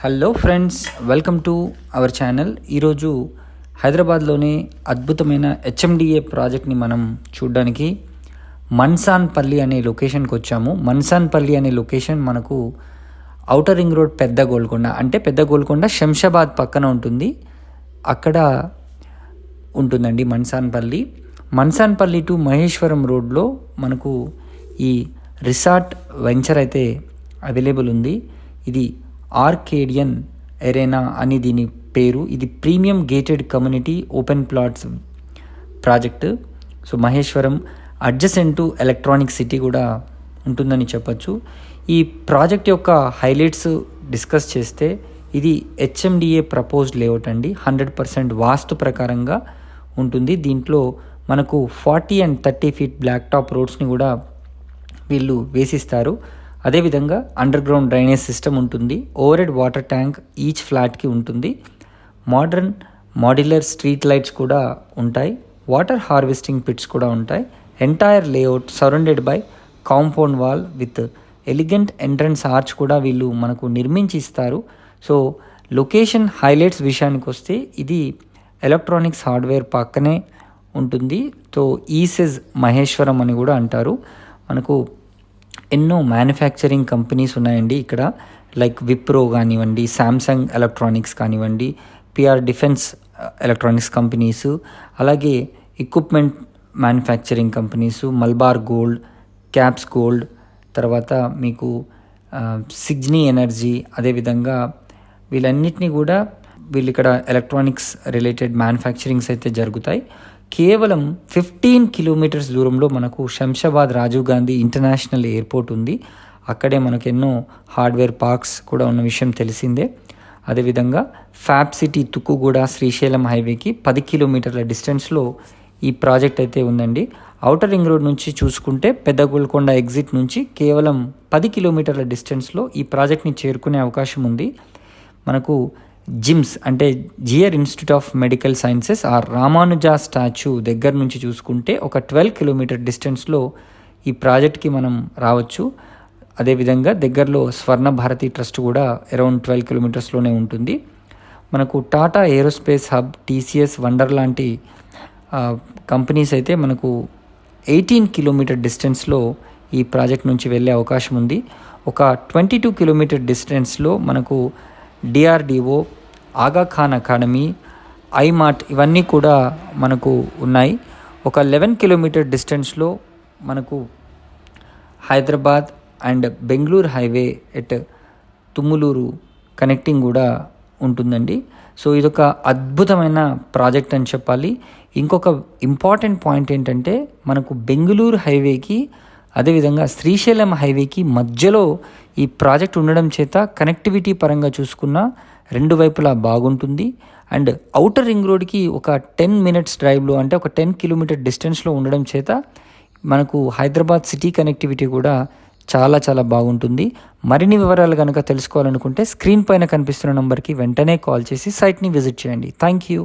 Hello friends, welcome to our channel. ఈరోజు హైదరాబాద్లోనే అద్భుతమైన హెచ్ఎండిఏ ప్రాజెక్ట్ని మనం చూడడానికి మన్సాన్పల్లి అనే లొకేషన్కి వచ్చాము. మన్సాన్పల్లి అనే లొకేషన్ మనకు ఔటర్ రింగ్ రోడ్ పెద్ద గోల్కొండ శంషాబాద్ పక్కన ఉంటుంది. అక్కడ ఉంటుందండి మన్సాన్పల్లి టు మహేశ్వరం రోడ్లో మనకు ఈ రిసార్ట్ వెంచర్ అయితే అవైలబుల్ ఉంది. ఇది ఆర్కేడియన్ ఎరేనా అని దీని పేరు. ఇది premium gated community open plots project. So Maheshwaram adjacent to electronic city కూడా ఉంటుందని చెప్పచ్చు. ఈ ప్రాజెక్ట్ యొక్క హైలైట్స్ డిస్కస్ చేస్తే ఇది హెచ్ఎండిఏ ప్రపోజ్డ్ లేఅవుట్ అండి. 100% వాస్తు ప్రకారంగా ఉంటుంది. దీంట్లో మనకు 40 and 30 feet బ్లాక్ టాప్ రోడ్స్ని కూడా వీళ్ళు వేసిస్తారు. అదేవిధంగా అండర్ గ్రౌండ్ డ్రైనేజ్ సిస్టమ్ ఉంటుంది. Over head water tank each ఫ్లాట్కి ఉంటుంది. మోడర్న్ మాడ్యులర్ స్ట్రీట్ లైట్స్ కూడా ఉంటాయి. వాటర్ హార్వెస్టింగ్ పిట్స్ కూడా ఉంటాయి. Entire layout surrounded by compound wall with elegant entrance arch కూడా వీళ్ళు మనకు నిర్మించి ఇస్తారు. సో లొకేషన్ హైలైట్స్ విషయానికి వస్తే ఇది ఎలక్ట్రానిక్స్ హార్డ్వేర్ పక్కనే ఉంటుంది. సో ఈసెజ్ మహేశ్వరం అని కూడా అంటారు. మనకు ఎన్నో మ్యానుఫ్యాక్చరింగ్ కంపెనీస్ ఉన్నాయండి ఇక్కడ. లైక్ విప్రో కానివ్వండి, శాంసంగ్ ఎలక్ట్రానిక్స్ కానివ్వండి, పిఆర్ డిఫెన్స్ ఎలక్ట్రానిక్స్ కంపెనీస్, అలాగే equipment manufacturing companies, Malabar gold, caps gold, తర్వాత మీకు సిగ్నీ ఎనర్జీ, అదేవిధంగా వీళ్ళన్నిటినీ కూడా వీళ్ళు ఇక్కడ ఎలక్ట్రానిక్స్ రిలేటెడ్ మ్యానుఫ్యాక్చరింగ్స్ అయితే జరుగుతాయి. కేవలం 15 kilometers దూరంలో మనకు శంషాబాద్ రాజీవ్ గాంధీ ఇంటర్నేషనల్ ఎయిర్పోర్ట్ ఉంది. అక్కడే మనకు ఎన్నో హార్డ్వేర్ పార్క్స్ కూడా ఉన్న విషయం తెలిసిందే. అదేవిధంగా ఫ్యాబ్ సిటీ తుక్కుగూడ శ్రీశైలం హైవేకి 10 kilometers డిస్టెన్స్లో ఈ ప్రాజెక్ట్ అయితే ఉందండి. ఔటర్ రింగ్ రోడ్ నుంచి చూసుకుంటే పెద్ద గోల్కొండ ఎగ్జిట్ నుంచి కేవలం 10 kilometers డిస్టెన్స్లో ఈ ప్రాజెక్ట్ని చేరుకునే అవకాశం ఉంది. మనకు జిమ్స్ అంటే Jeeyar institute of medical sciences are Ramanuja statue దగ్గర నుంచి చూసుకుంటే ఒక 12 kilometers డిస్టెన్స్లో ఈ ప్రాజెక్ట్కి మనం రావచ్చు. అదేవిధంగా దగ్గరలో స్వర్ణ భారతి ట్రస్ట్ కూడా అరౌండ్ 12 kilometersలోనే ఉంటుంది. మనకు Tata aerospace hub, TCS, wonder లాంటి కంపెనీస్ అయితే మనకు 18 kilometers డిస్టెన్స్లో ఈ ప్రాజెక్ట్ నుంచి వెళ్ళే అవకాశం ఉంది. ఒక 22 kilometers డిస్టెన్స్లో మనకు డిఆర్డిఓ, ఆగా ఖాన్ అకాడమీ, ఐమార్ట్ ఇవన్నీ కూడా మనకు ఉన్నాయి. ఒక 11 kilometers డిస్టెన్స్లో మనకు Hyderabad and Bengaluru highway at Tummuluru connecting కూడా ఉంటుందండి. సో ఇదొక అద్భుతమైన ప్రాజెక్ట్ అని చెప్పాలి. ఇంకొక ఇంపార్టెంట్ పాయింట్ ఏంటంటే మనకు బెంగళూరు హైవేకి అదేవిధంగా శ్రీశైలం హైవేకి మధ్యలో ఈ ప్రాజెక్ట్ ఉండడం చేత కనెక్టివిటీ పరంగా చూసుకున్న రెండు వైపులా బాగుంటుంది. అండ్ ఔటర్ రింగ్ రోడ్కి ఒక 10 minutes డ్రైవ్లో అంటే ఒక 10 kilometers డిస్టెన్స్లో ఉండడం చేత మనకు హైదరాబాద్ సిటీ కనెక్టివిటీ కూడా చాలా బాగుంటుంది. మరిన్ని వివరాలు కనుక తెలుసుకోవాలనుకుంటే స్క్రీన్ పైన కనిపిస్తున్న నెంబర్కి వెంటనే కాల్ చేసి సైట్ని విజిట్ చేయండి. Thank you.